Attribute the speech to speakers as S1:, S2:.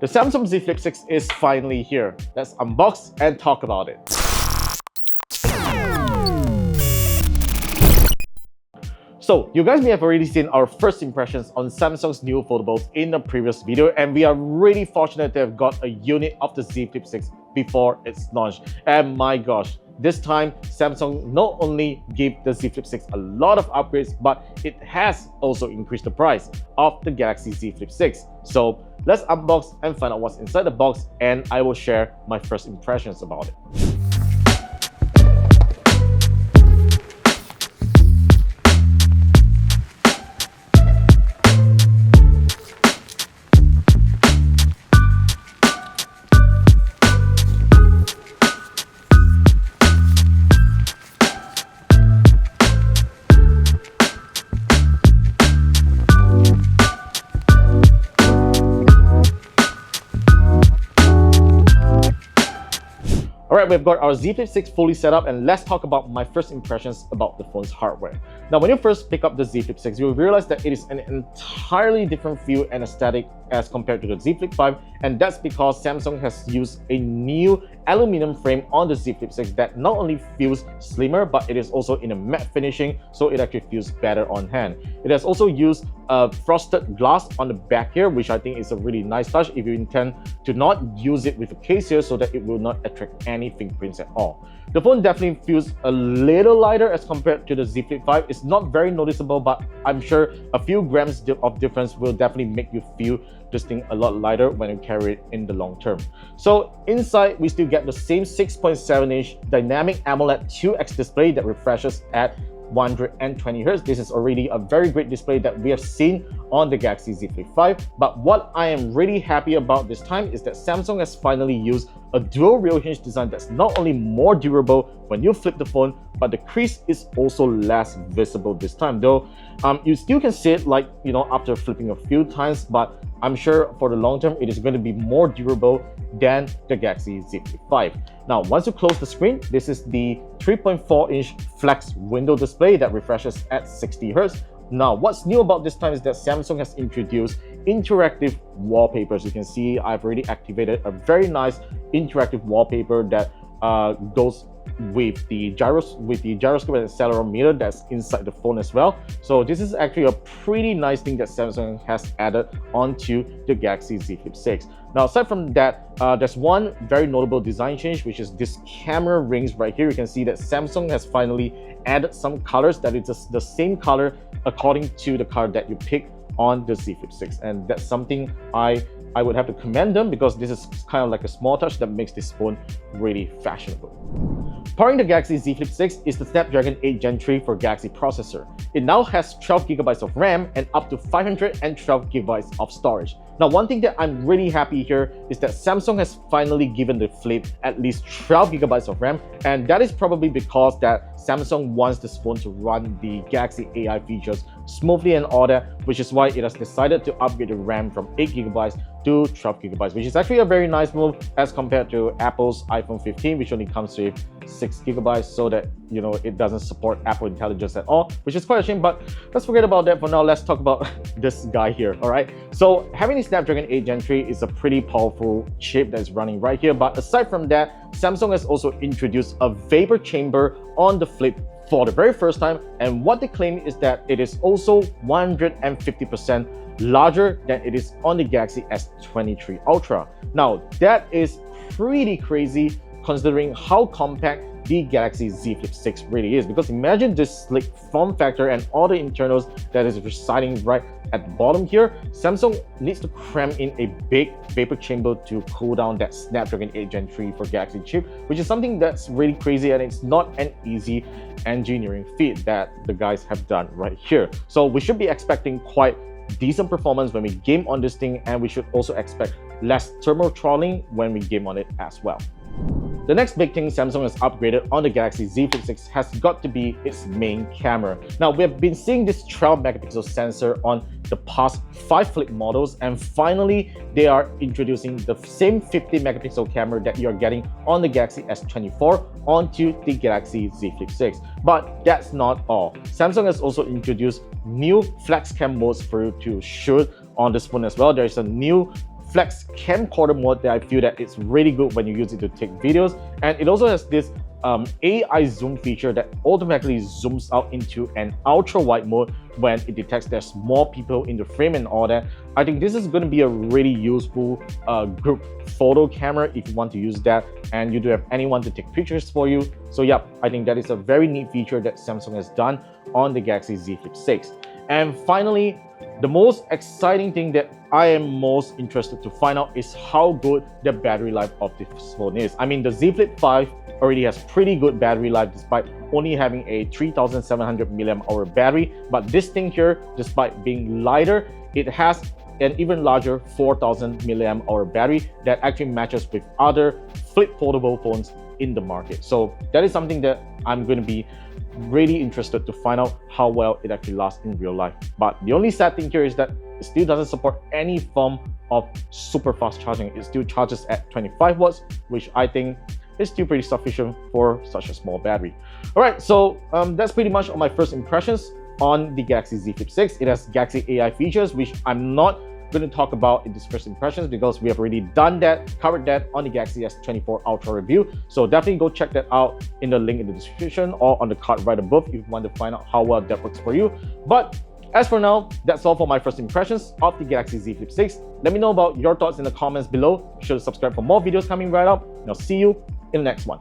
S1: The Samsung Z Flip 6 is finally here. Let's unbox and talk about it. So, you guys may have already seen our first impressions on Samsung's new foldables in the previous video, and we are really fortunate to have got a unit of the Z Flip 6 before its launch. And my gosh, this time Samsung not only gave the Z Flip 6 a lot of upgrades, but it has also increased the price of the Galaxy Z Flip 6. So let's unbox and find out what's inside the box, and I will share my first impressions about it. Alright, we've got our Z Flip 6 fully set up, and let's talk about my first impressions about the phone's hardware. Now, when you first pick up the Z Flip 6, you'll realize that it is an entirely different feel and aesthetic as compared to the Z Flip 5, and that's because Samsung has used a new aluminum frame on the Z Flip 6 that not only feels slimmer, but it is also in a matte finishing, so it actually feels better on hand. It has also used frosted glass on the back here, which I think is a really nice touch if you intend to not use it with a case here, so that it will not attract any fingerprints at all. The phone definitely feels a little lighter as compared to the Z Flip 5. It's not very noticeable, but I'm sure a few grams of difference will definitely make you feel this thing a lot lighter when you carry it in the long term. So inside, we still get the same 6.7-inch dynamic AMOLED 2X display that refreshes at 120Hz. This is already a very great display that we have seen on the Galaxy Z Flip 5. But what I am really happy about this time is that Samsung has finally used a dual real hinge design that's not only more durable when you flip the phone, but the crease is also less visible this time. Though you still can see it, like, you know, after flipping a few times, but I'm sure for the long term it is going to be more durable than the Galaxy Z Flip 5. Now, once you close the screen, this is the 3.4-inch flex window display that refreshes at 60Hz. Now, what's new about this time is that Samsung has introduced interactive wallpapers. You can see I've already activated a very nice interactive wallpaper that goes with the gyroscope and accelerometer that's inside the phone as well. So this is actually a pretty nice thing that Samsung has added onto the Galaxy Z Flip 6. Now, aside from that, there's one very notable design change, which is this camera rings right here. You can see that Samsung has finally added some colors that is just the same color according to the color that you pick on the Z Flip 6, and that's something I would have to commend them, because this is kind of like a small touch that makes this phone really fashionable. Powering the Galaxy Z Flip 6 is the Snapdragon 8 Gen 3 for Galaxy processor. It now has 12GB of RAM and up to 512GB of storage. Now, one thing that I'm really happy here is that Samsung has finally given the Flip at least 12GB of RAM, and that is probably because that Samsung wants this phone to run the Galaxy AI features smoothly and all that, which is why it has decided to upgrade the RAM from 8GB to 12GB, which is actually a very nice move as compared to Apple's iPhone 15, which only comes with 6GB, so that, you know, it doesn't support Apple Intelligence at all, which is quite a shame. But let's forget about that for now. Let's talk about this guy here. All right, so having the Snapdragon 8 Gen 3 is a pretty powerful chip that's running right here, but aside from that, Samsung has also introduced a vapor chamber on the Flip for the very first time, and what they claim is that it is also 150% larger than it is on the Galaxy S23 Ultra. Now, that is pretty crazy considering how compact the Galaxy Z Flip 6 really is, because imagine this slick form factor and all the internals that is residing right at the bottom here. Samsung needs to cram in a big vapor chamber to cool down that Snapdragon 8 Gen 3 for Galaxy chip, which is something that's really crazy, and it's not an easy engineering feat that the guys have done right here. So we should be expecting quite decent performance when we game on this thing, and we should also expect less thermal throttling when we game on it as well. The next big thing Samsung has upgraded on the Galaxy Z Flip 6 has got to be its main camera. Now, we have been seeing this 12-megapixel sensor on the past 5 Flip models, and finally they are introducing the same 50-megapixel camera that you're getting on the Galaxy S24 onto the Galaxy Z Flip 6. But that's not all. Samsung has also introduced new flex cam modes for you to shoot on this phone as well. There's a new flex camcorder mode that I feel that it's really good when you use it to take videos. And it also has this AI zoom feature that automatically zooms out into an ultra wide mode when it detects there's more people in the frame and all that. I think this is going to be a really useful group photo camera if you want to use that and you do have anyone to take pictures for you. So yeah, I think that is a very neat feature that Samsung has done on the Galaxy Z Flip 6. And finally, the most exciting thing that I am most interested to find out is how good the battery life of this phone is. I mean, the Z Flip 5 already has pretty good battery life despite only having a 3700 mAh battery, but this thing here, despite being lighter, it has an even larger 4000 mAh battery that actually matches with other flip foldable phones in the market. So that is something that I'm going to be really interested to find out how well it actually lasts in real life. But the only sad thing here is that it still doesn't support any form of super fast charging. It still charges at 25 watts, which I think is still pretty sufficient for such a small battery. All right, so that's pretty much all my first impressions on the Galaxy Z Flip 6. It has Galaxy AI features, which I'm not going to talk about in this first impressions because we have already done that, covered that on the Galaxy S24 Ultra review. So definitely go check that out in the link in the description or on the card right above if you want to find out how well that works for you. But as for now, that's all for my first impressions of the Galaxy Z Flip 6. Let me know about your thoughts in the comments below. Be sure to subscribe for more videos coming right up, and I'll see you in the next one.